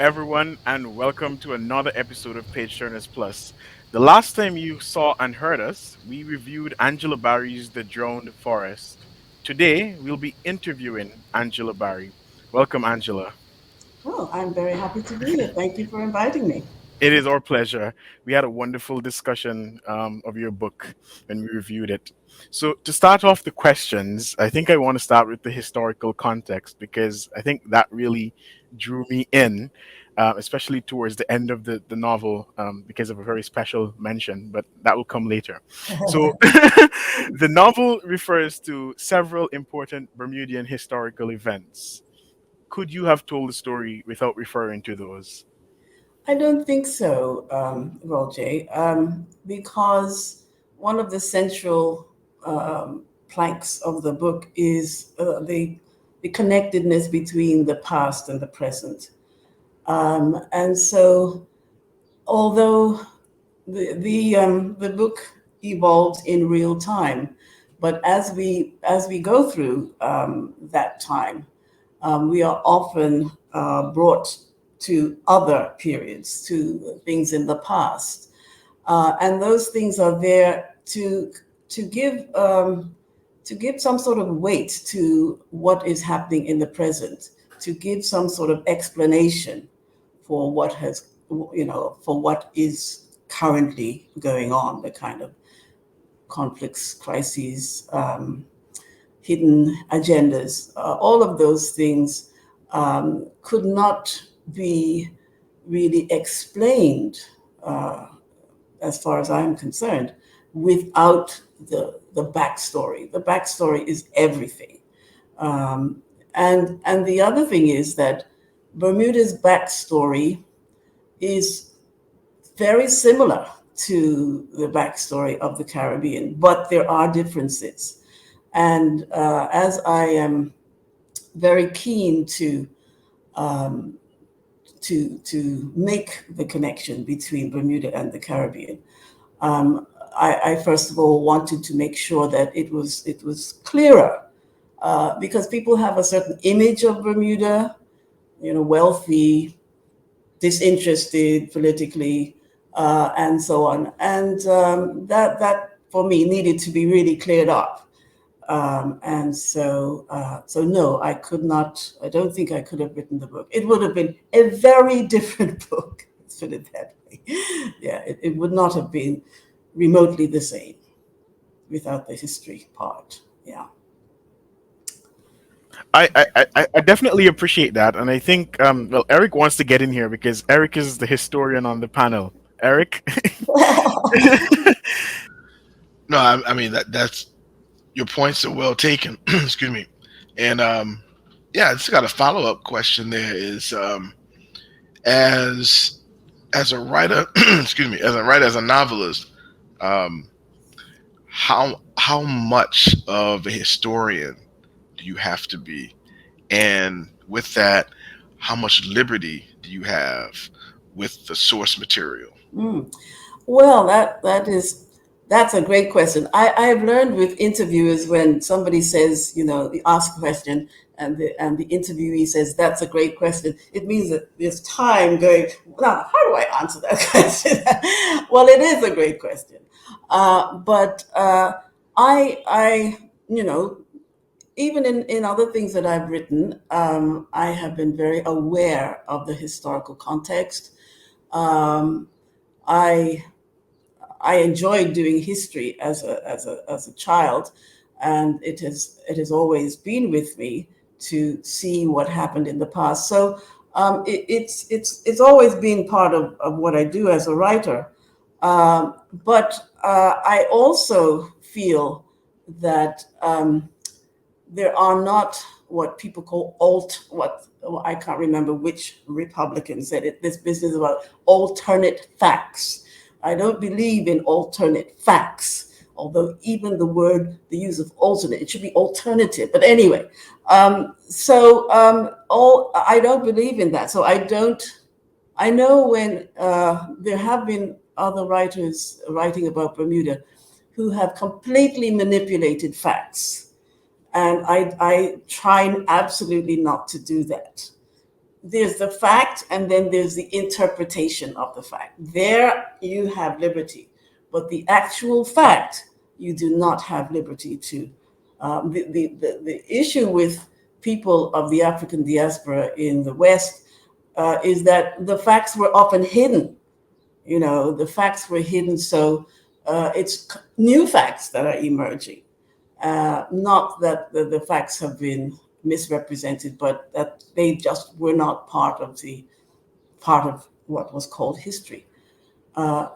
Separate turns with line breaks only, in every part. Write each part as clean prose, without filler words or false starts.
everyone, and welcome to another episode of Page Turners Plus. The last time you saw and heard us, we reviewed Angela Barry's The Drowned Forest. Today, we'll be interviewing Angela Barry. Welcome, Angela.
Oh, I'm very happy to be here. Thank you for inviting me.
It is our pleasure. We had a wonderful discussion of your book when we reviewed it. So, to start off the questions, I think I want to start with the historical context because I think that really drew me in, especially towards the end of the novel, because of a very special mention, but that will come later. So, the novel refers to several important Bermudian historical events. Could you have told the story without referring to those?
I don't think so, Roger, because one of the central planks of the book is the connectedness between the past and the present. And so, although the book evolved in real time, but as we go through that time, we are often brought to other periods, to things in the past, and those things are there to give to give some sort of weight to what is happening in the present, to give some sort of explanation for what has for what is currently going on, the kind of conflicts, crises, hidden agendas, all of those things could not be really explained, uh, as far as I'm concerned, without the backstory. The backstory is everything. Um, and the other thing is that Bermuda's backstory is very similar to the backstory of the Caribbean, but there are differences. And as I am very keen um, to make the connection between Bermuda and the Caribbean, I first of all wanted to make sure that it was clearer, because people have a certain image of Bermuda, wealthy, disinterested politically, and so on. And that for me needed to be really cleared up. And so no, I could not. I don't think I could have written the book. It would have been a very different book. Let's put it that way. Yeah, it would not have been remotely the same without the history part. Yeah.
I definitely appreciate that, and I think well, Eric wants to get in here because Eric is the historian on the panel. Eric.
No, I mean that's your points are well taken. Excuse me. And yeah, I just got a follow up question. There is as as a writer, excuse me, as a writer, as a novelist, um, how much of a historian do you have to be, and with that, how much liberty do you have with the source material?
Mm. Well, that's a great question. I've learned with interviewers, when somebody says, they ask a question, and the interviewee says that's a great question, it means that there's time going. Now, how do I answer that question? Well, it is a great question, but I even in other things that I've written, I have been very aware of the historical context. Um, I I enjoyed doing history as a child, and it has always been with me to see what happened in the past. So it's always been part of what I do as a writer. But I also feel that there are not what people call I can't remember which Republican said it, this business about alternate facts. I don't believe in alternate facts, although even the use of alternate, it should be alternative. But anyway, all I don't believe in that. So I don't. I know when there have been other writers writing about Bermuda who have completely manipulated facts, and I try absolutely not to do that. there's the fact, and then there's the interpretation of the fact. There you have liberty, but the actual fact, you do not have liberty to. The issue with people of the African diaspora in the West is that the facts were often hidden. The facts were hidden, so it's new facts that are emerging. Not that the facts have been misrepresented, but that they just were not part of what was called history.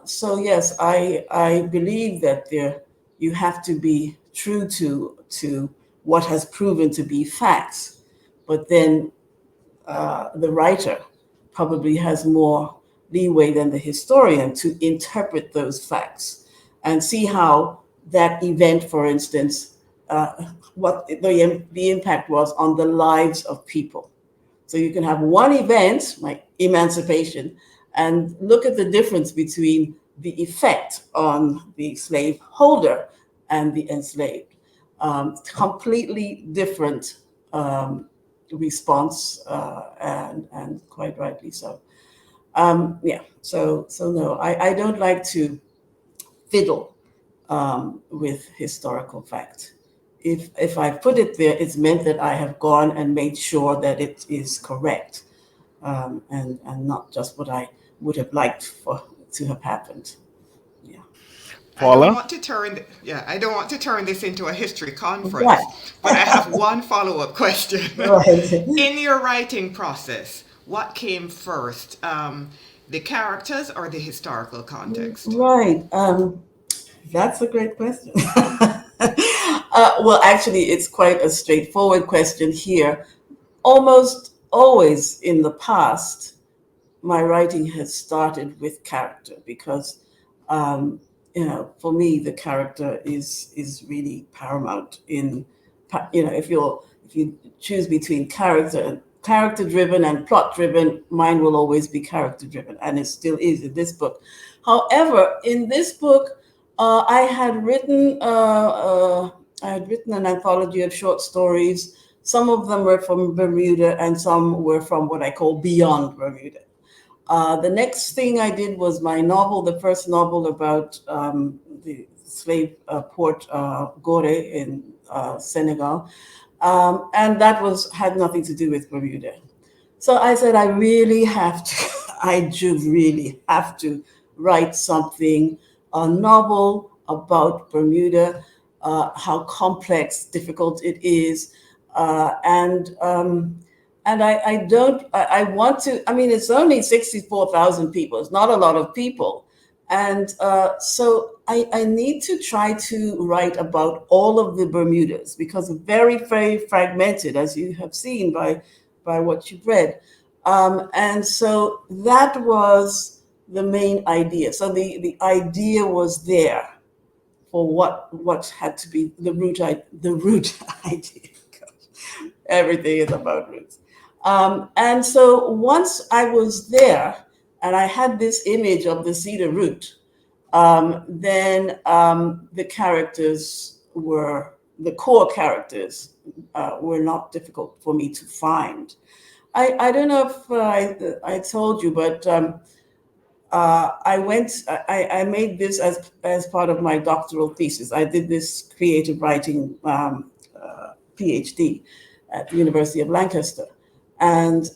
So yes, I believe that you have to be true to what has proven to be facts, but then the writer probably has more leeway than the historian to interpret those facts and see how that event, for instance, what the impact was on the lives of people. So you can have one event, like emancipation, and look at the difference between the effect on the slave holder and the enslaved. Completely different response, and quite rightly so. Yeah. So no, I don't like to fiddle with historical fact. If I put it there, it's meant that I have gone and made sure that it is correct, and not just what I would have liked for to have happened. Yeah.
Paula?
I don't want to turn this into a history
Right.
conference, but I have one follow-up question.
Right.
In your writing process, what came first, the characters or the historical context?
Right. That's a great question. Well, actually, it's quite a straightforward question here. Almost always in the past, my writing has started with character because, for me, the character is really paramount in, if you choose between character driven and plot driven, mine will always be character driven, and it still is in this book. However, in this book, I had written an anthology of short stories. Some of them were from Bermuda, and some were from what I call beyond Bermuda. The next thing I did was my novel, the first novel about the slave port Gore in Senegal, and that had nothing to do with Bermuda. So I said, I really have to. I do really have to write something, a novel about Bermuda, how complex, difficult it is, and I want to. I mean, it's only 64,000 people. It's not a lot of people, and so I need to try to write about all of the Bermudas because it's very, very fragmented, as you have seen by what you've read, and so that was the main idea. So the idea was there for what had to be the root idea. Everything is about roots. And so once I was there and I had this image of the cedar root, then the core characters were not difficult for me to find. I don't know if I told you, but I made this as part of my doctoral thesis. I did this creative writing PhD at the University of Lancaster. And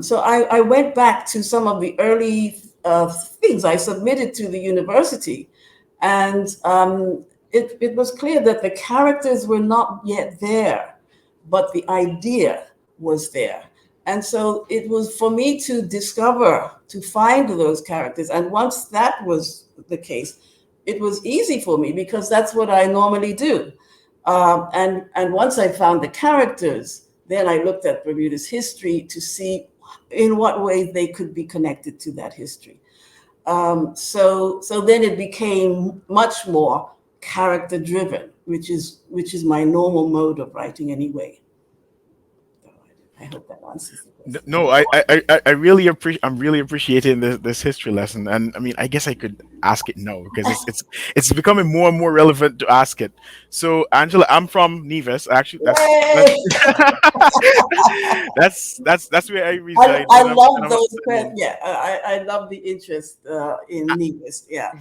so I went back to some of the early things I submitted to the university. And it was clear that the characters were not yet there, but the idea was there. And so it was for me to find those characters. And once that was the case, it was easy for me because that's what I normally do. And once I found the characters, then I looked at Bermuda's history to see in what way they could be connected to that history. So then it became much more character driven, which is my normal mode of writing anyway. I hope that answers the question.
No, I really appreciate. I'm really appreciating this history lesson, and I mean, I guess I could ask it now because it's becoming more and more relevant to ask it. So, Angela, I'm from Nevis. Actually, that's
Yay!
that's where I reside
I
when
love
I'm at
those
studying.
yeah, I love the interest in Nevis. Yeah.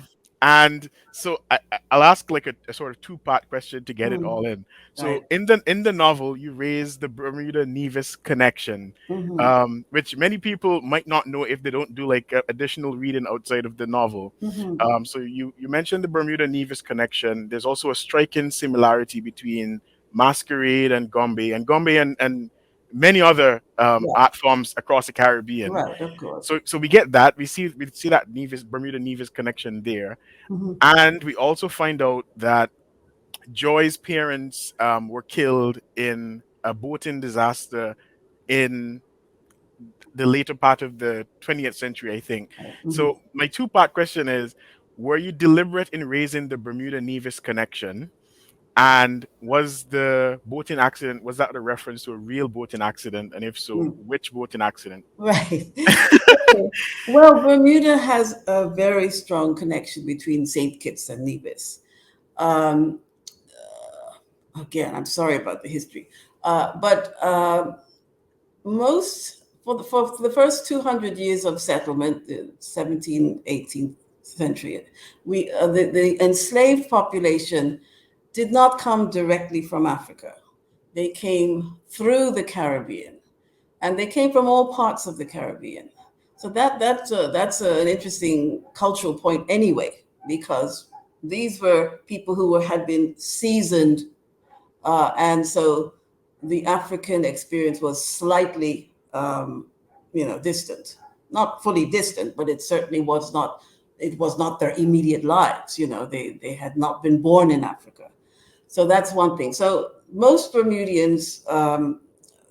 And so I'll ask like a sort of two-part question to get it
Mm,
all in. So
right.
in the novel, you raise the Bermuda Nevis connection,
Hmm.
which many people might not know if they don't do like additional reading outside of the novel.
Hmm.
So you mentioned the Bermuda Nevis connection. There's also a striking similarity between Masquerade and Gombe and many other
Yeah.
art forms across the Caribbean.
Right. Of course.
So we get that we see that Nevis Bermuda Nevis connection there,
Hmm.
and we also find out that Joy's parents were killed in a boating disaster in the later part of the 20th century, I think.
Hmm.
So my two-part question is: were you deliberate in raising the Bermuda Nevis connection? And was the boating accident, was that a reference to a real boating accident? And if so, which boating accident?
Right. Okay. Well, Bermuda has a very strong connection between St. Kitts and Nevis. Um, Again, I'm sorry about the history, but most for the first 200 years of settlement, the 17th, 18th century, the enslaved population did not come directly from Africa. They came through the Caribbean, and they came from all parts of the Caribbean. So that's an interesting cultural point anyway, because these were people who had been seasoned, and so the African experience was slightly, distant, not fully distant, but it certainly was not. It was not their immediate lives. They had not been born in Africa. So that's one thing. So most Bermudians,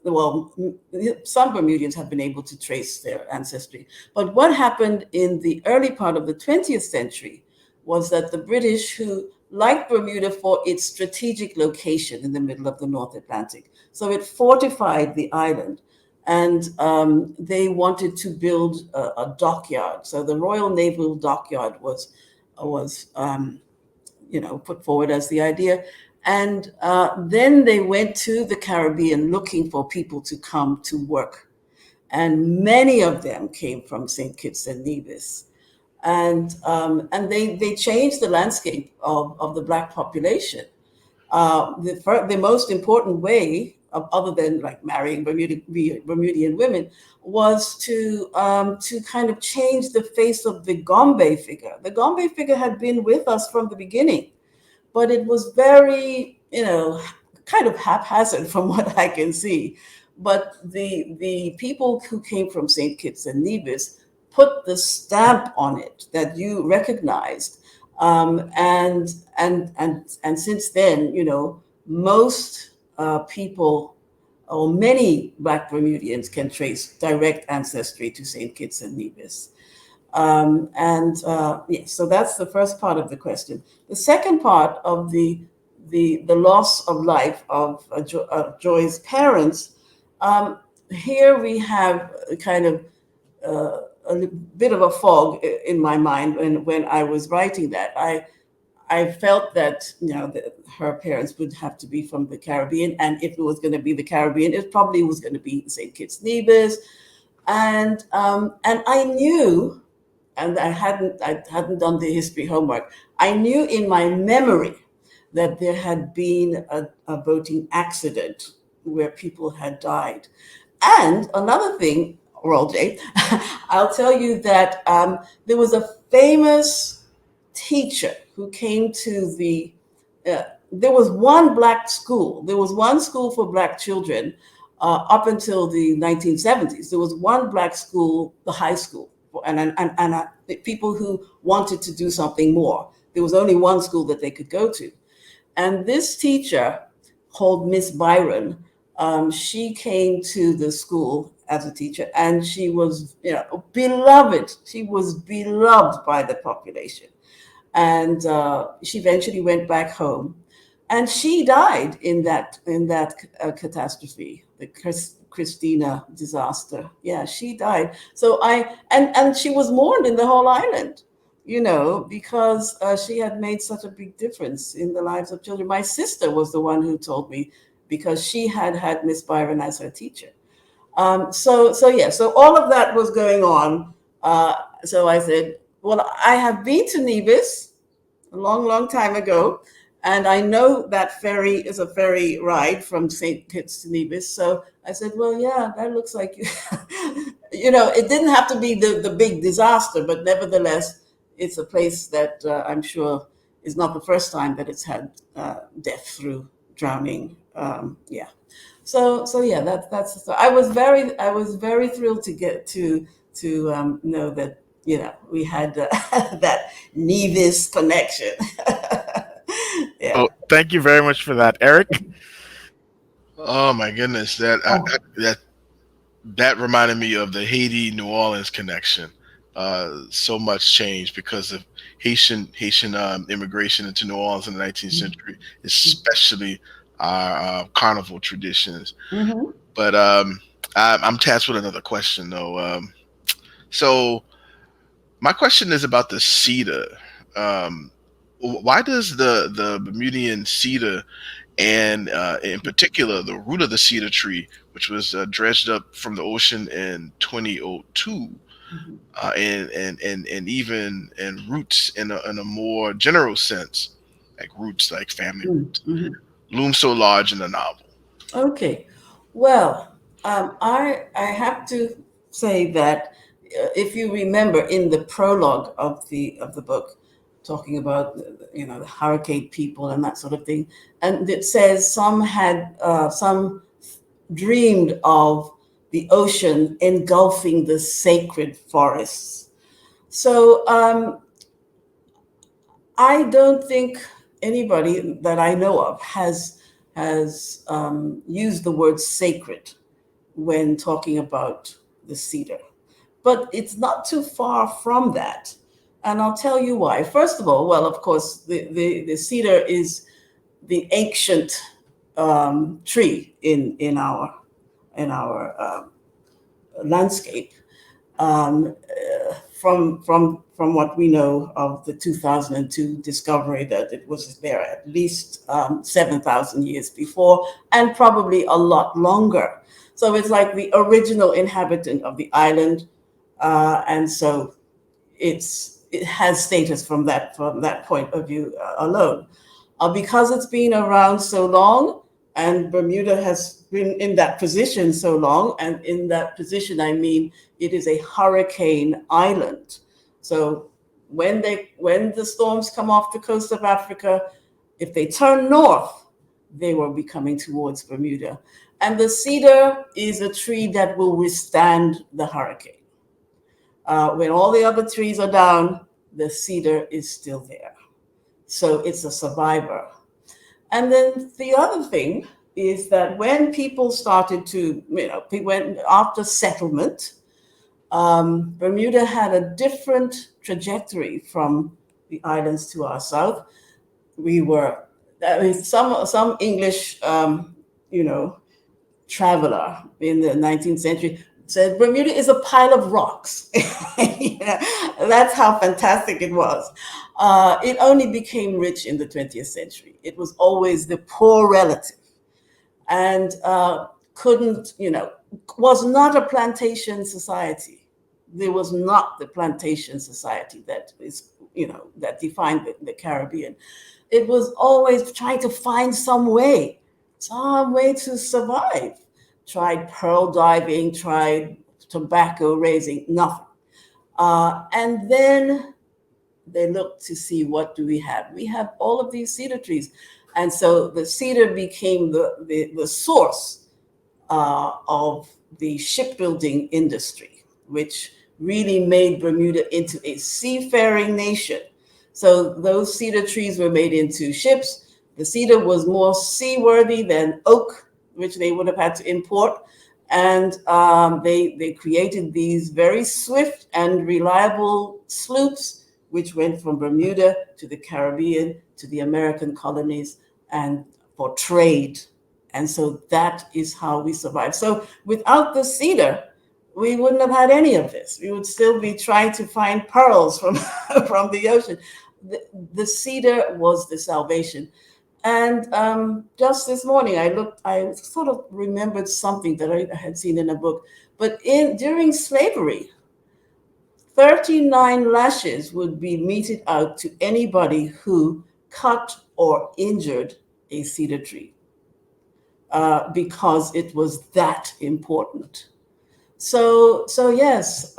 well, some Bermudians have been able to trace their ancestry. But what happened in the early part of the 20th century was that the British, who liked Bermuda for its strategic location in the middle of the North Atlantic, so it fortified the island. And they wanted to build a dockyard. So the Royal Naval Dockyard was put forward as the idea. And then they went to the Caribbean looking for people to come to work. And many of them came from St. Kitts and Nevis. And they changed the landscape of the Black population. The most important way, other than like marrying Bermudian women, was to kind of change the face of the Gombe figure. The Gombe figure had been with us from the beginning, but it was very, kind of haphazard from what I can see. But the people who came from St. Kitts and Nevis put the stamp on it that you recognized, and since then, most people or many Black Bermudians can trace direct ancestry to St. Kitts and Nevis. Yes, so that's the first part of the question. The second part of the loss of life of Joy's parents. Here we have a kind of a bit of a fog in my mind when I was writing that. I felt that that her parents would have to be from the Caribbean, and if it was going to be the Caribbean, it probably was going to be St. Kitts Nevis, and I knew, and I hadn't done the history homework. I knew in my memory that there had been a boating accident where people had died. And another thing, Roll J, I'll tell you that there was a famous teacher who came to there was one Black school. There was one school for Black children up until the 1970s. There was one Black school, the high school, and people who wanted to do something more. There was only one school that they could go to. And this teacher, called Miss Byron, she came to the school as a teacher, and she was, beloved. She was beloved by the population, and she eventually went back home, and she died in that catastrophe, the Christina disaster. Yeah, she died. So and she was mourned in the whole island, because she had made such a big difference in the lives of children. My sister was the one who told me, because she had had Miss Byron as her teacher. So all of that was going on. So I said, well, I have been to Nevis a long, long time ago, and I know that ferry is a ferry ride from St. Kitts to Nevis. So I said, well, yeah, that looks like, it didn't have to be the big disaster, but nevertheless, it's a place that I'm sure is not the first time that it's had death through drowning. Yeah. So yeah, that's. So I was very thrilled to get to know that we had that Nevis connection. Yeah.
Oh, thank you very much for that, Eric.
Oh my goodness, that reminded me of the Haiti New Orleans connection. So much changed because of Haitian immigration into New Orleans in the 19th century, especially our carnival traditions.
Mm-hmm.
But I'm tasked with another question though. So my question is about the cedar. Um, why does the Bermudian cedar, and in particular the root of the cedar tree, which was dredged up from the ocean in 2002,
Mm-hmm.
and even in roots in a more general sense, like roots, like family roots,
Mm-hmm.
loom so large in the novel?
Okay. Well, I have to say that if you remember in the prologue of the book, talking about the hurricane people and that sort of thing, and it says some dreamed of the ocean engulfing the sacred forests. So I don't think anybody that I know of has used the word sacred when talking about the cedar, but it's not too far from that, and I'll tell you why. First of all, well, of course, the cedar is the ancient tree in our landscape. Um, from what we know of the 2002 discovery, that it was there at least 7,000 years before, and probably a lot longer. So it's like the original inhabitant of the island, and so it has status from that point of view alone. Because it's been around so long, and Bermuda has been in that position so long, and in that position, I mean, it is a hurricane island. So when the storms come off the coast of Africa, if they turn north, they will be coming towards Bermuda. And the cedar is a tree that will withstand the hurricane. When all the other trees are down, the cedar is still there. So it's a survivor. And then the other thing is that when people started to, went after settlement, Bermuda had a different trajectory from the islands to our south. Some English, traveler in the 19th century said Bermuda is a pile of rocks. That's how fantastic it was. It only became rich in the 20th century. It was always the poor relative, and was not a plantation society. There was not the plantation society that defined the Caribbean. It was always trying to find some way to survive. Tried pearl diving, tried tobacco raising, nothing. And then they looked to see, what do we have? We have all of these cedar trees. And so the cedar became the source of the shipbuilding industry, which really made Bermuda into a seafaring nation. So those cedar trees were made into ships. The cedar was more seaworthy than oak, which they would have had to import. And they created these very swift and reliable sloops, which went from Bermuda to the Caribbean, to the American colonies, and for trade And so that is how we survive. So without the cedar, we wouldn't have had any of this. We would still be trying to find pearls from, from the ocean. The cedar was the salvation. And just this morning, I sort of remembered something that I had seen in a book. But during slavery, 39 lashes would be meted out to anybody who cut or injured a cedar tree, because it was that important. So yes,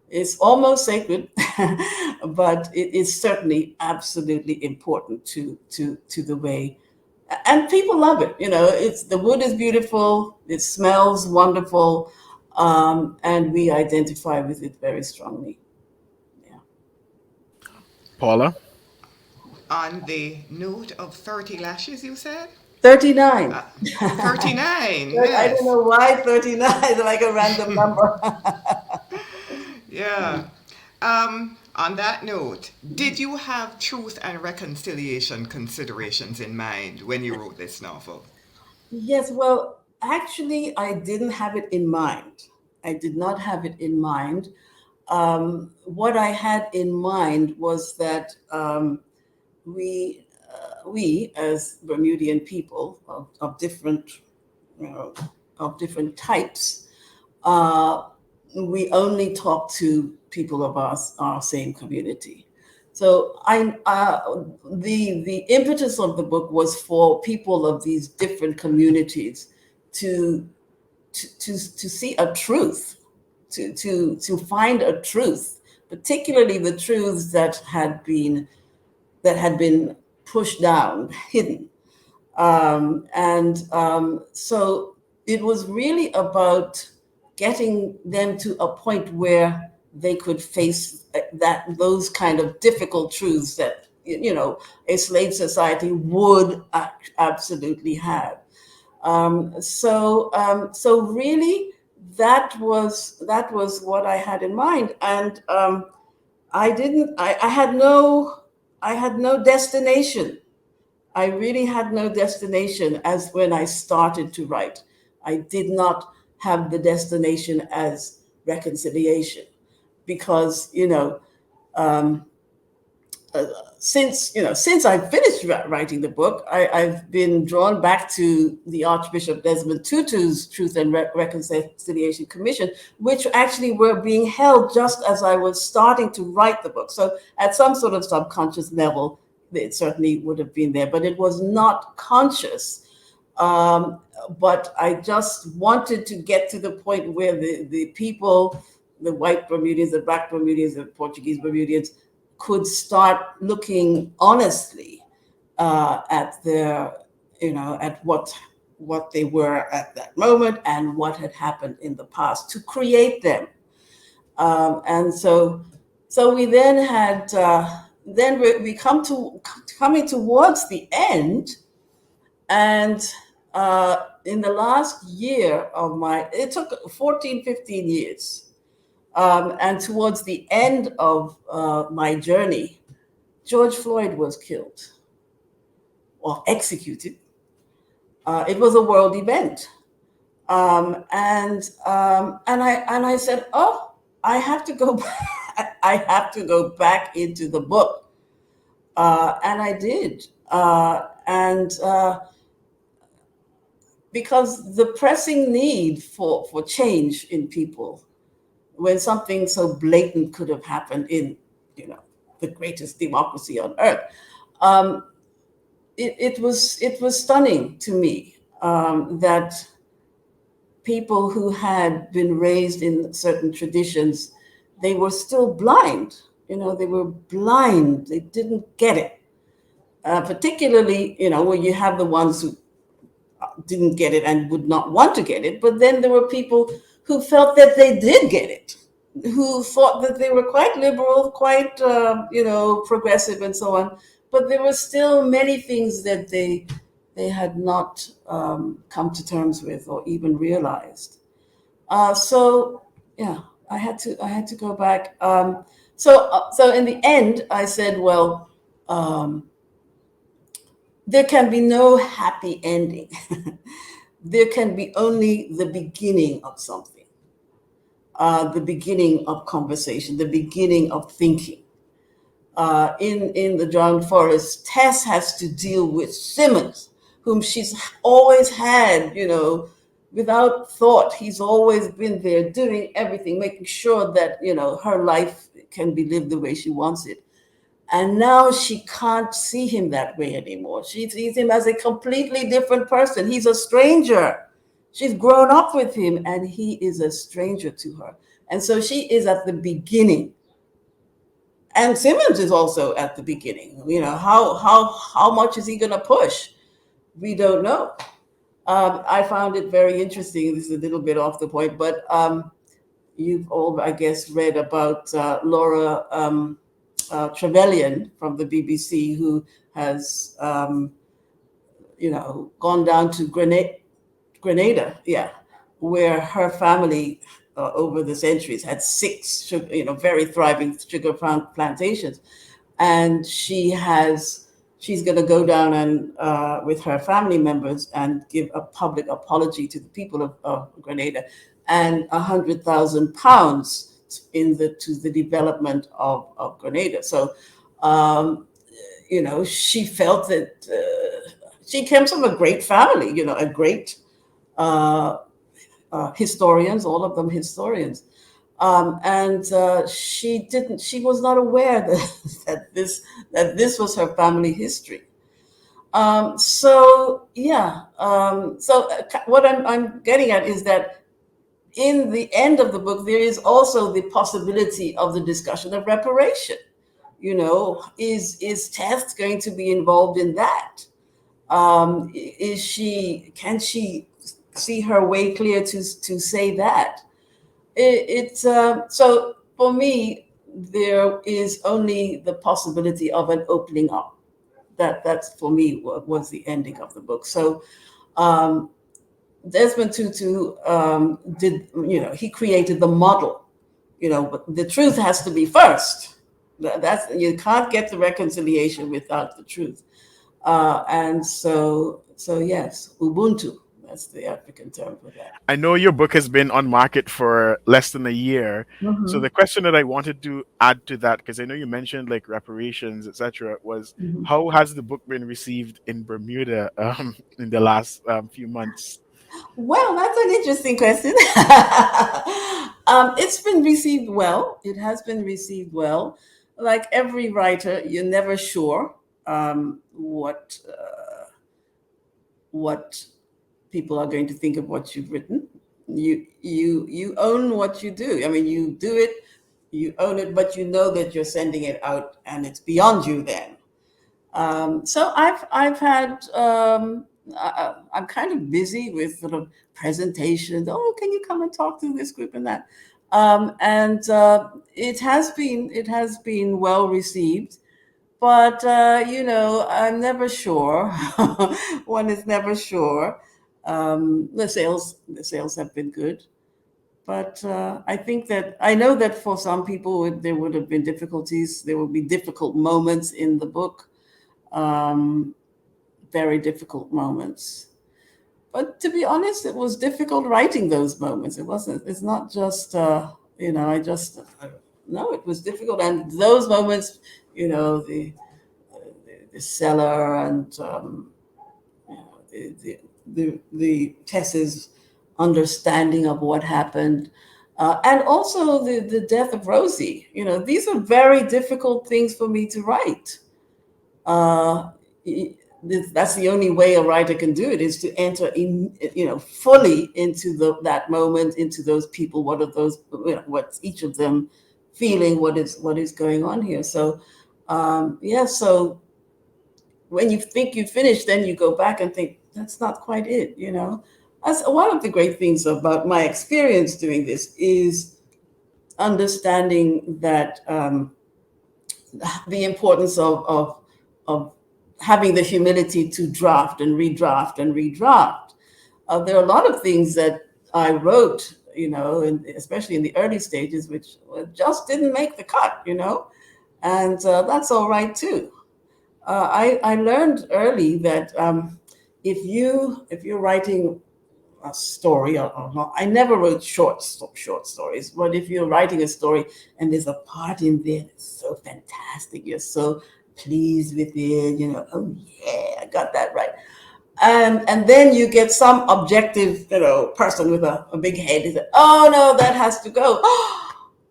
it's almost sacred, but it is certainly absolutely important to the way, and people love it. It's the wood is beautiful, it smells wonderful, and we identify with it very strongly. Yeah.
Paula?
On the note of 30 lashes, you said?
39.
Uh, 39,
I don't
yes.
know why 39, like a random number.
Yeah. On that note, did you have truth and reconciliation considerations in mind when you wrote this novel?
Yes, well, actually, I didn't have it in mind. I did not have it in mind. What I had in mind was that we as Bermudian people of different, you know, of different types, uh, we only talk to people of our same community. So the impetus of the book was for people of these different communities to to see a truth, to find a truth, particularly the truths that had been pushed down, hidden. So it was really about getting them to a point where they could face those kind of difficult truths that a slave society would absolutely have. So really, that was what I had in mind, and I didn't. I had no destination. I really had no destination as when I started to write. I did not have the destination as reconciliation, because um, uh, since I finished writing the book, I've been drawn back to the Archbishop Desmond Tutu's Truth and Reconciliation Commission, which actually were being held just as I was starting to write the book. So at some sort of subconscious level, it certainly would have been there, but it was not conscious. But I just wanted to get to the point where the people, the white Bermudians, the black Bermudians, the Portuguese Bermudians, could start looking honestly at at what they were at that moment and what had happened in the past to create them. And so we then had then we coming towards the end, and in the last year of it took 14, 15 years. And towards the end of my journey, George Floyd was killed or executed. It was a world event. And I said, oh, I have to go back. I have to go back into the book. And I did. And because the pressing need for change in people, when something so blatant could have happened in, the greatest democracy on earth, um, it was stunning to me, that people who had been raised in certain traditions, they were still blind. They were blind. They didn't get it. Particularly, when you have the ones who didn't get it and would not want to get it, but then there were people who felt that they did get it, who thought that they were quite liberal, quite progressive, and so on. But there were still many things that they had not come to terms with or even realized. So yeah, I had to go back. So in the end, I said, well, there can be no happy ending. There can be only the beginning of something, the beginning of conversation, the beginning of thinking. In the Drowned Forest, Tess has to deal with Simmons, whom she's always had, without thought. He's always been there doing everything, making sure that, her life can be lived the way she wants it. And now she can't see him that way anymore. She sees him as a completely different person. He's a stranger. She's grown up with him and he is a stranger to her. And so she is at the beginning. And Simmons is also at the beginning. How much is he going to push? We don't know. I found it very interesting. This is a little bit off the point, but you've all, I guess, read about Laura Trevelyan from the BBC, who has, gone down to Grenada, yeah, where her family over the centuries had 6, very thriving sugar plantations, and she's going to go down and with her family members and give a public apology to the people of Grenada, and £100,000 to the development of Grenada. So, she felt that she came from a great family, a great historians, all of them historians. And she was not aware that this was her family history. So what I'm getting at is that in the end of the book, there is also the possibility of the discussion of reparation. Is Tess going to be involved in that? Can she see her way clear to say that? So for me, there is only the possibility of an opening up. That's for me what was the ending of the book. So Desmond Tutu he created the model, but the truth has to be first. You can't get the reconciliation without the truth. And so yes, Ubuntu. That's the African term for that.
I know your book has been on market for less than a year.
Mm-hmm.
So the question that I wanted to add to that, because I know you mentioned like reparations, etc., was how has the book been received in Bermuda in the last few months?
Well, that's an interesting question. It's been received well. It has been received well. Like every writer, you're never sure what people are going to think of what you've written. You own what you do. I mean, you do it, you own it, but you know that you're sending it out and it's beyond you then. So I've had I'm kind of busy with sort of presentations. Oh, can you come and talk to this group and that? And it has been well received. But I'm never sure. One is never sure. The sales have been good, but I know that for some people there would have been difficulties. There would be difficult moments in the book, very difficult moments. But to be honest, it was difficult writing those moments. It's not just no, it was difficult, and those moments, the cellar and the Tess's understanding of what happened, and also the death of Rosie. These are very difficult things for me to write. That's the only way a writer can do it, is to enter fully into that moment, into those people. What are those? What's each of them feeling? What is going on here? So, So when you think you finished, then you go back and think that's not quite it. That's one of the great things about my experience doing this, is understanding that the importance of having the humility to draft and redraft and redraft. There are a lot of things that I wrote, especially in the early stages, which just didn't make the cut, and that's all right too. I learned early that if you're writing a story, or not, I never wrote short stories, but if you're writing a story and there's a part in there that's so fantastic, you're so pleased with it, oh yeah, I got that right. And then you get some objective, person with a big head who said, oh no, that has to go.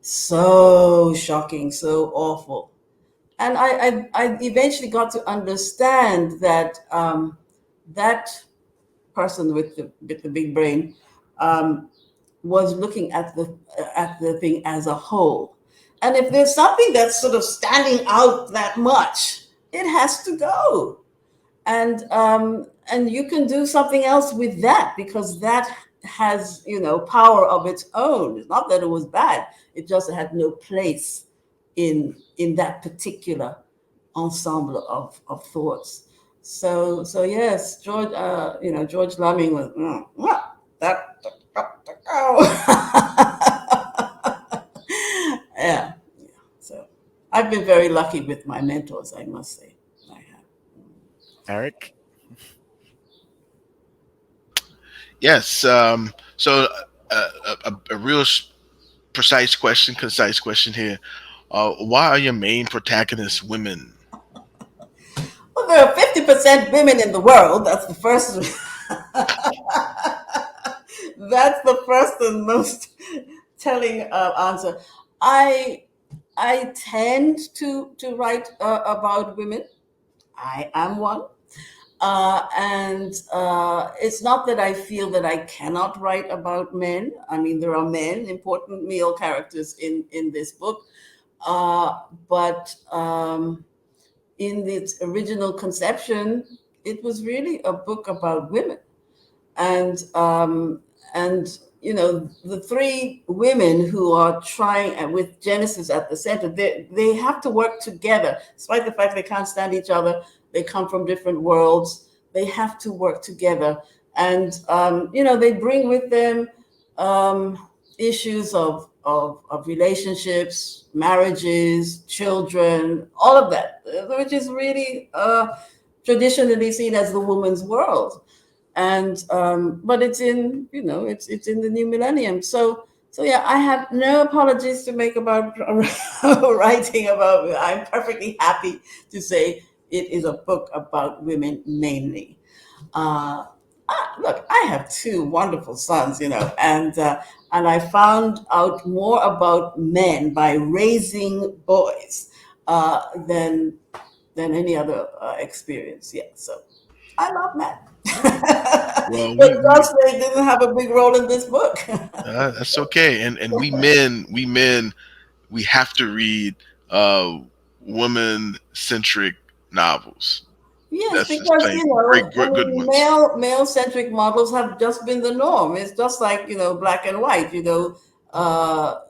So shocking, so awful. And I eventually got to understand that that person with the big brain um, was looking at the thing as a whole. And if there's something that's sort of standing out that much, it has to go. And you can do something else with that, because that has power of its own. It's not that it was bad; it just had no place in that particular ensemble of thoughts. So yes, George Lamming was that. Yeah. So I've been very lucky with my mentors, I must say. I have.
Eric?
Yes. So a real concise question here. Why are your main protagonists women?
Well, there are 50% women in the world. That's the first. That's the first and most telling answer. I I tend to write about women. I am one. And it's not that I feel that I cannot write about men. I mean, there are men, important male characters in this book. But in its original conception, it was really a book about women. And the three women who are trying, and with Genesis at the center, they have to work together, despite the fact they can't stand each other. They come from different worlds. They have to work together, and they bring with them issues of relationships, marriages, children, all of that, which is really traditionally seen as the woman's world. And but it's in it's in the new millennium. So yeah, I have no apologies to make about writing about. I'm perfectly happy to say it is a book about women mainly. Look, I have two wonderful sons, and I found out more about men by raising boys than any other experience. Yeah, so I love men.
Well,
But gosh, they didn't have a big role in this book.
that's okay. And we men, we have to read uh, woman centric novels.
Yes,
That's just
because
plain
I
good
mean,
ones.
male centric models have just been the norm. It's just like black and white. Uh,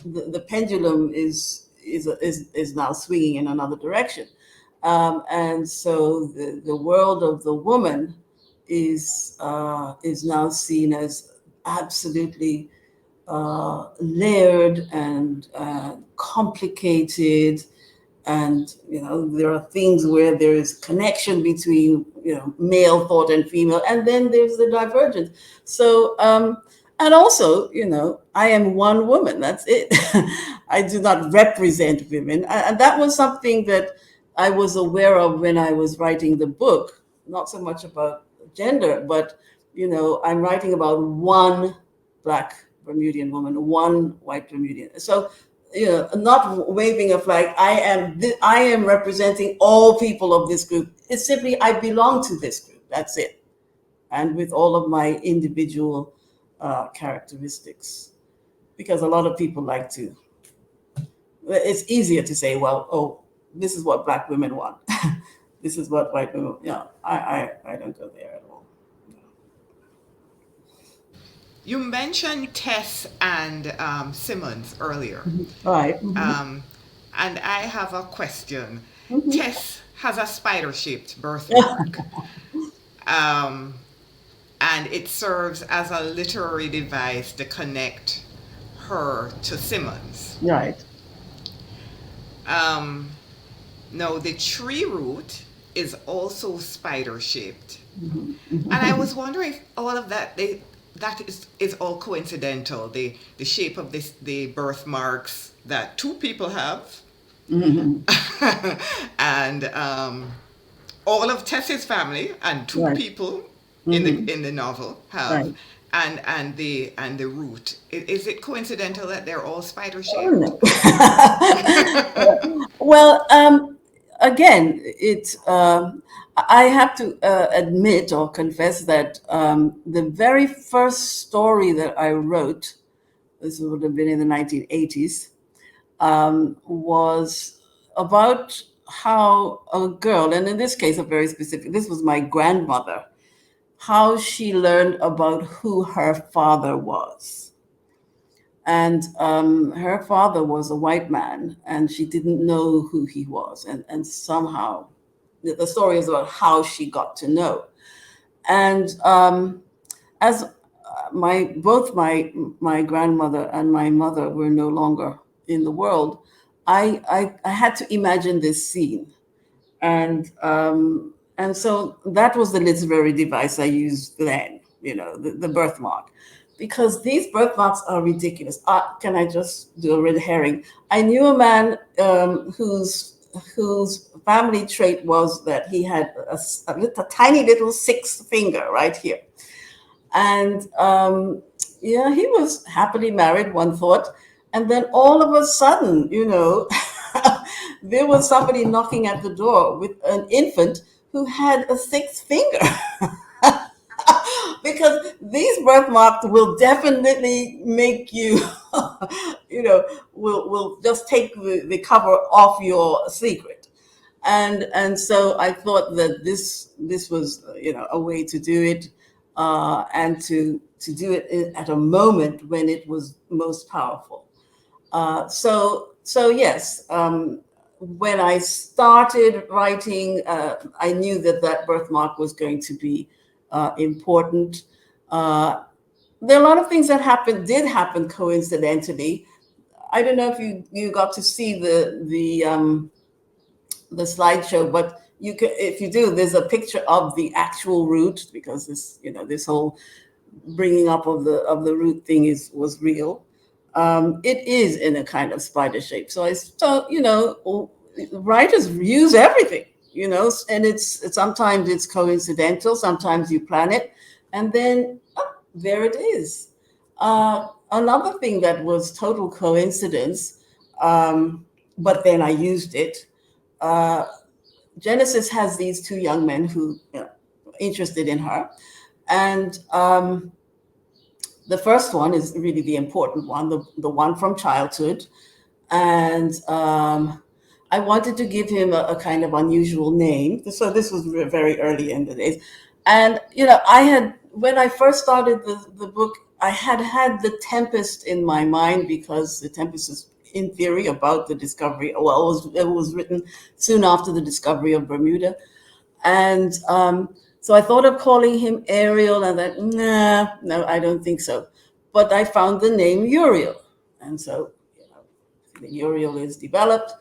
the pendulum is now swinging in another direction, and so the world of the woman is now seen as absolutely layered and complicated. And there are things where there is connection between male thought and female, and then there's the divergence. So and also I am one woman, that's it. I do not represent women, and that was something that I was aware of when I was writing the book. Not so much about gender, but I'm writing about one black Bermudian woman, one white Bermudian. So not waving a flag. I am representing all people of this group. It's simply I belong to this group. That's it, and with all of my individual characteristics. Because a lot of people like to. It's easier to say, well, oh, this is what black women want. This is what white women. I don't go there at all.
You mentioned Tess and Simmons earlier.
All right. Mm-hmm.
And I have a question.
Mm-hmm.
Tess has a spider shaped birthmark. um, and it serves as a literary device to connect her to Simmons.
Right.
Now, the tree root is also spider shaped.
Mhm.
And I was wondering if all of that is all coincidental. The shape of the birthmarks that two people have,
Mhm.
and all of Tess's family and two
Right.
people
Mhm.
in the novel have,
Right.
and the root. Is it coincidental that they're all spider
Oh,
shaped?
no. Well, again, I have to admit or confess that the very first story that I wrote, this would have been in the 1980s, was about how a girl, and in this case, a very specific, this was my grandmother, how she learned about who her father was. And her father was a white man, and she didn't know who he was. And somehow, the story is about how she got to know. And as my both my grandmother and my mother were no longer in the world, I had to imagine this scene, and so that was the literary device I used then, the birthmark, because these birthmarks are ridiculous. Can I just do a red herring? I knew a man whose family trait was that he had a tiny little sixth finger right here, and yeah, he was happily married, one thought, and then all of a sudden, there was somebody knocking at the door with an infant who had a sixth finger. Because these birthmarks will definitely make you, you know, will just take the cover off your secret. And so I thought that this was, a way to do it, and to do it at a moment when it was most powerful. So yes, when I started writing, I knew that that birthmark was going to be important. Uh, there are a lot of things that did happen coincidentally. I don't know if you got to see the slideshow, but you can, if you do, there's a picture of the actual route, because this whole bringing up of the root thing was real. It is in a kind of spider shape. So writers use everything, and it's sometimes it's coincidental, sometimes you plan it, and then there it is. Another thing that was total coincidence, but then I used it. Uh, Genesis has these two young men who interested in her, and the first one is really the important one, the one from childhood. And I wanted to give him a kind of unusual name. So this was very early in the days. And, when I first started the book, I had the Tempest in my mind, because the Tempest is, in theory, about the discovery. Well, it was written soon after the discovery of Bermuda. And so I thought of calling him Ariel, and then, nah, no, I don't think so. But I found the name Uriel. And so, the Uriel is developed.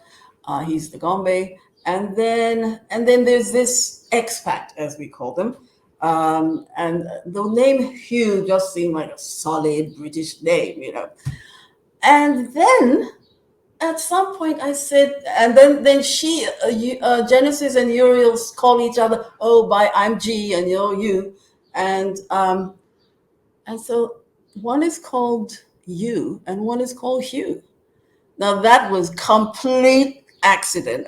He's the Gombe. And then there's this expat, as we call them. And the name Hugh just seemed like a solid British name. And then at some point I said, and then Genesis and Uriel call each other, oh, by I'm G and you're you. And so one is called you and one is called Hugh. Now that was complete accident.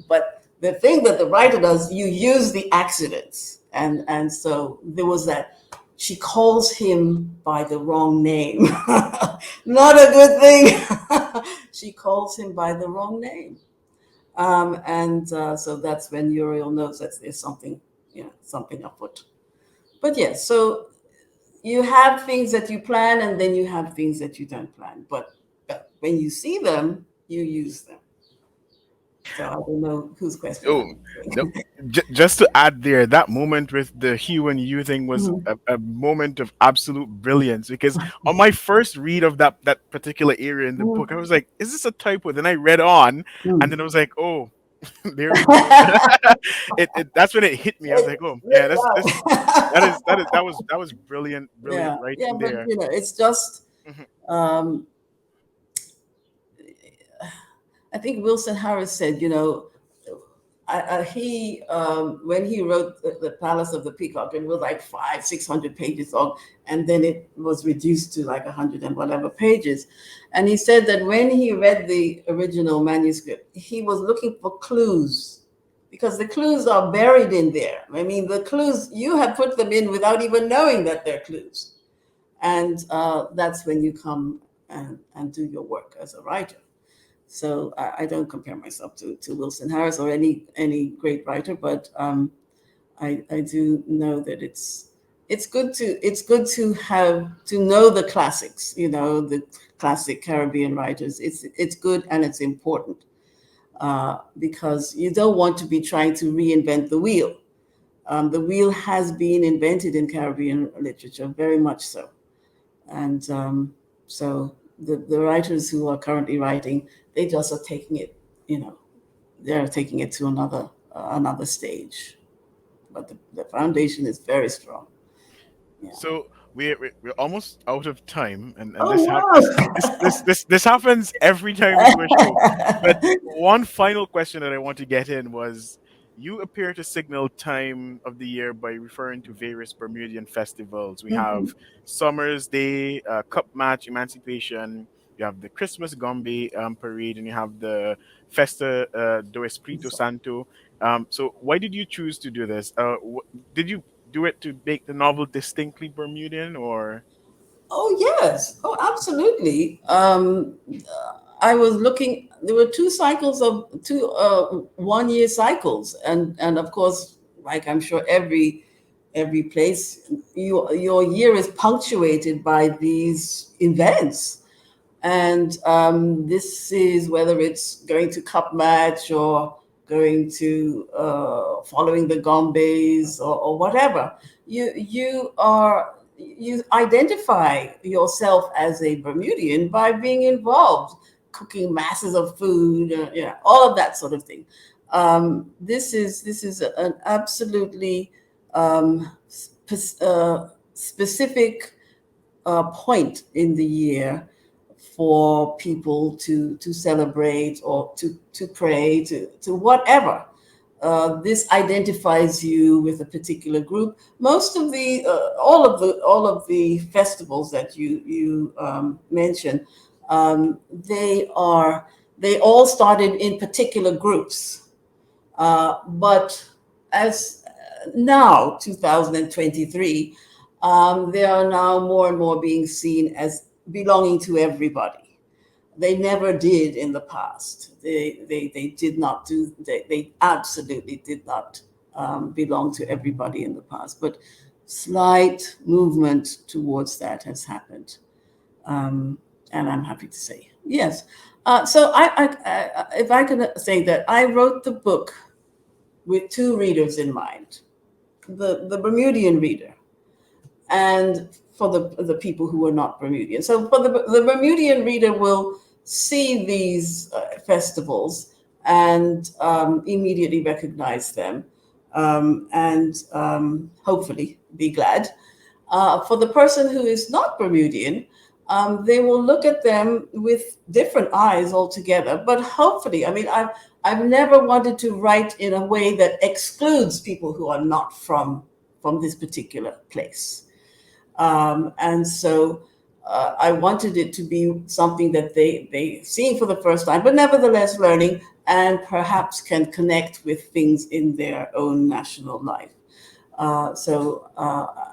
But the thing that the writer does, you use the accidents. And so there was that. She calls him by the wrong name. Not a good thing. She calls him by the wrong name. And so that's when Uriel knows that there's something afoot. But yes, so you have things that you plan, and then you have things that you don't plan. But when you see them, you use them. So I don't know whose question
Oh,
I'm
no.
answering.
Just to add there, that moment with the Hugh and you thing was
Mhm.
a moment of absolute brilliance, because on my first read of that particular area in the book, I was like, is this a typo? Then I read on, and then I was like, oh, There we go. That's when it hit me. I was like, oh yeah, that was brilliant
Yeah, yeah,
writing
but
there.
it's just
Mhm.
um, I think Wilson Harris said, he when he wrote the Palace of the Peacock, it was like 500-600 pages long, and then it was reduced to like 100 and whatever pages. And he said that when he read the original manuscript, he was looking for clues because the clues are buried in there. I mean, the clues you have put them in without even knowing that they're clues, and that's when you come and do your work as a writer. So I don't compare myself to Wilson Harris or any great writer, but I do know that it's good to have to know the classics, the classic Caribbean writers. It's good and it's important because you don't want to be trying to reinvent the wheel. The wheel has been invented in Caribbean literature, very much so. And so the writers who are currently writing, they just are taking it, they're taking it to another stage. But the foundation is very strong. Yeah.
So we're almost out of time, and
Oh
this happens every time we do a show. But
wow.
one final question that I want to get in was, you appear to signal time of the year by referring to various Bermudian festivals. We
Mhm.
have Summer's Day, Cup Match, Emancipation. You have the Christmas Gombe parade, and you have the Festa do Espírito Santo. So why did you choose to do this? Did you do it to make the novel distinctly Bermudian, or?
Oh yes. Oh, absolutely. I was looking. There were two cycles of two 1 year cycles, and of course, like I'm sure every place, your year is punctuated by these events. And this is whether it's going to Cup Match or going to following the Gombes or whatever. You identify yourself as a Bermudian by being involved, cooking masses of food, all of that sort of thing. This is an absolutely specific point in the year for people to celebrate or to pray to whatever. This identifies you with a particular group. Most of the all of the festivals that you mentioned, they all started in particular groups, but as now 2023, they are now more and more being seen as belonging to everybody. They never did in the past. They did not do. They absolutely did not belong to everybody in the past. But slight movement towards that has happened, and I'm happy to say yes. So if I can say that I wrote the book with two readers in mind: the Bermudian reader, and for the people who are not Bermudian. So for the Bermudian reader will see these festivals and immediately recognize them, and hopefully be glad. For the person who is not Bermudian, they will look at them with different eyes altogether. But hopefully, I mean, I've never wanted to write in a way that excludes people who are not from this particular place. And so I wanted it to be something that they see for the first time, but nevertheless learning and perhaps can connect with things in their own national life. So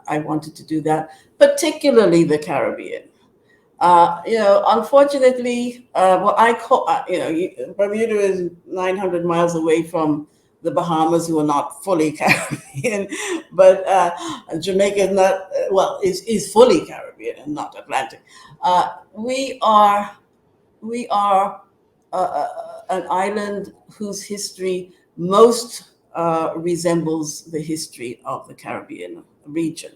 I wanted to do that, particularly the Caribbean. Unfortunately, what I call, Bermuda is 900 miles away from the Bahamas, who are not fully Caribbean, but Jamaica is not, is fully Caribbean and not Atlantic. We are an island whose history most resembles the history of the Caribbean region.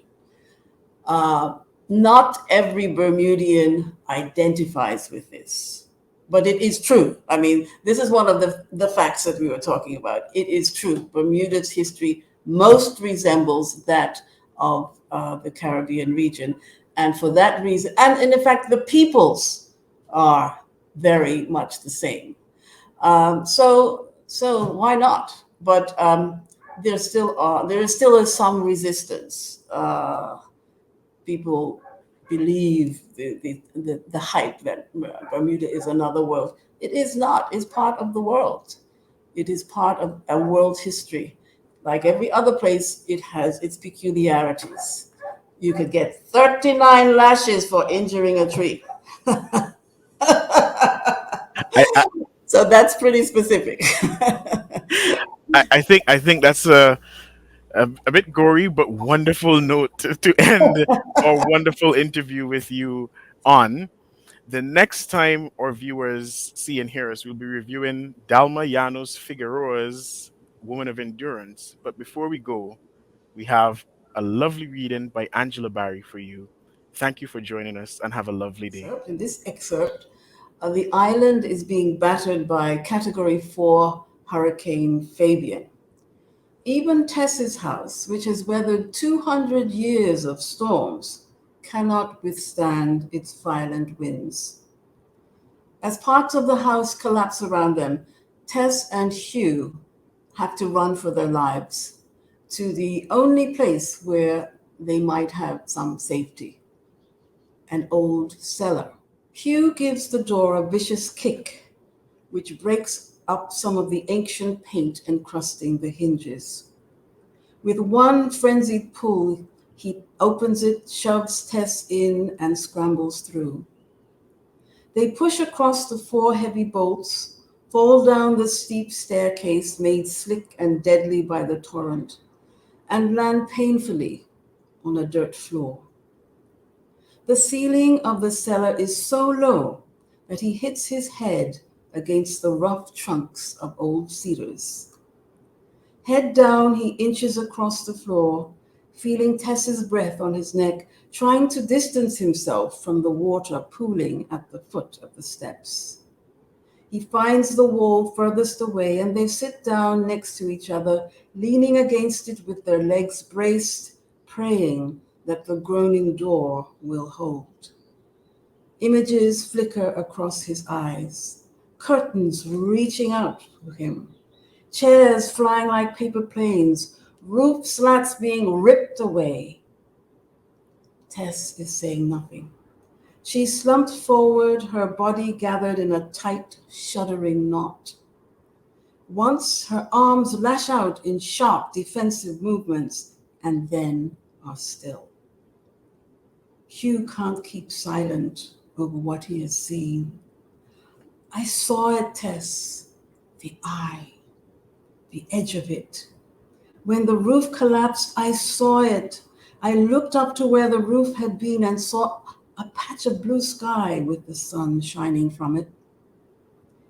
Uh, Not every Bermudian identifies with this. but it is true. I mean, this is one of the facts that we were talking about. It is true. Bermuda's history most resembles that of the Caribbean region. And for that reason, and in fact, the peoples are very much the same. So why not? But there is still some resistance. People believe the hype that Bermuda is another world. It is not. It's part of the world. It is part of a world history. Like every other place, it has its peculiarities. You could get 39 lashes for injuring a tree.
I,
So that's pretty specific.
I think that's a bit gory but wonderful note to end our wonderful interview with you on. The next time our viewers see and hear us, we'll be reviewing Dalma Llanos Figueroa's Woman of Endurance. But before we go, we have a lovely reading by Angela Barry for you. Thank you for joining us and have a lovely day.
So in this excerpt, the island is being battered by Category 4 Hurricane Fabian. Even Tess's house, which has weathered 200 years of storms, cannot withstand its violent winds. As parts of the house collapse around them, Tess and Hugh have to run for their lives to the only place where they might have some safety, an old cellar. Hugh gives the door a vicious kick, which breaks up some of the ancient paint encrusting the hinges. With one frenzied pull, he opens it, shoves Tess in, and scrambles through. They push across the 4 heavy bolts, fall down the steep staircase made slick and deadly by the torrent, and land painfully on a dirt floor. The ceiling of the cellar is so low that he hits his head against the rough trunks of old cedars. Head down, he inches across the floor, feeling Tess's breath on his neck, trying to distance himself from the water pooling at the foot of the steps. He finds the wall furthest away, and they sit down next to each other, leaning against it with their legs braced, praying that the groaning door will hold. Images flicker across his eyes, curtains reaching out for him, chairs flying like paper planes, roof slats being ripped away. Tess is saying nothing. She slumped forward, her body gathered in a tight, shuddering knot. Once her arms lash out in sharp, defensive movements, and then are still. Hugh can't keep silent over what he has seen. I saw it, Tess, the eye, the edge of it. When the roof collapsed, I saw it. I looked up to where the roof had been and saw a patch of blue sky with the sun shining from it.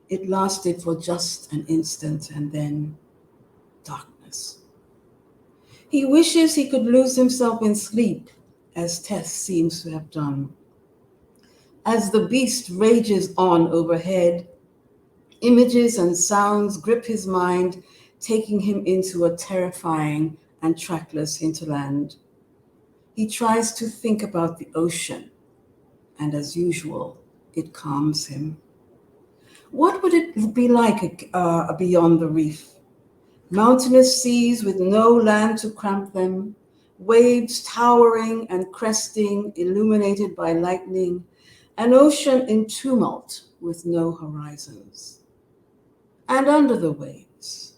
It lasted for just an instant and then darkness. He wishes he could lose himself in sleep, as Tess seems to have done. As the beast rages on overhead, images and sounds grip his mind, taking him into a terrifying and trackless hinterland. He tries to think about the ocean, and as usual, it calms him. What would it be like beyond the reef? Mountainous seas with no land to cramp them, waves towering and cresting, illuminated by lightning, an ocean in tumult with no horizons. And under the waves,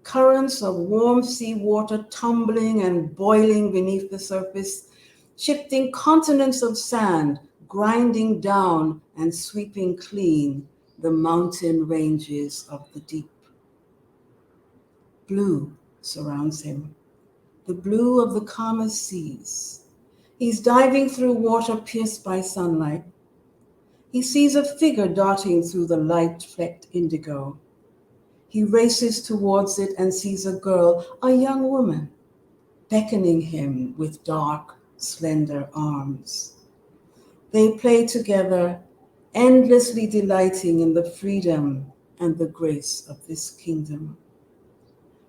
currents of warm sea water tumbling and boiling beneath the surface, shifting continents of sand, grinding down and sweeping clean the mountain ranges of the deep. Blue surrounds him, the blue of the calmest seas. He's diving through water pierced by sunlight. He sees a figure darting through the light-flecked indigo. He races towards it and sees a girl, a young woman, beckoning him with dark, slender arms. They play together, endlessly delighting in the freedom and the grace of this kingdom.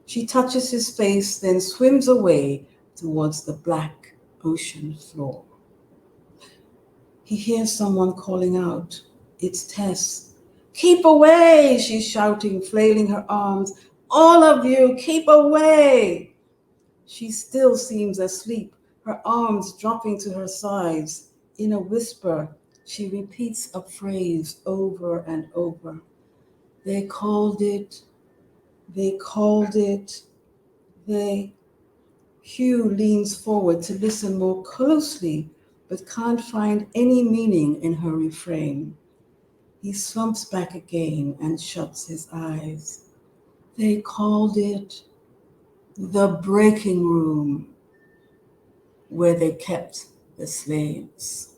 She touches his face, then swims away towards the black ocean floor. He hears someone calling out. It's Tess. Keep away, she's shouting, flailing her arms. All of you, keep away. She still seems asleep, her arms dropping to her sides. In a whisper, she repeats a phrase over and over. They called it, they called it, they. Hugh leans forward to listen more closely, but can't find any meaning in her refrain. He slumps back again and shuts his eyes. They called it the breaking room, where they kept the slaves.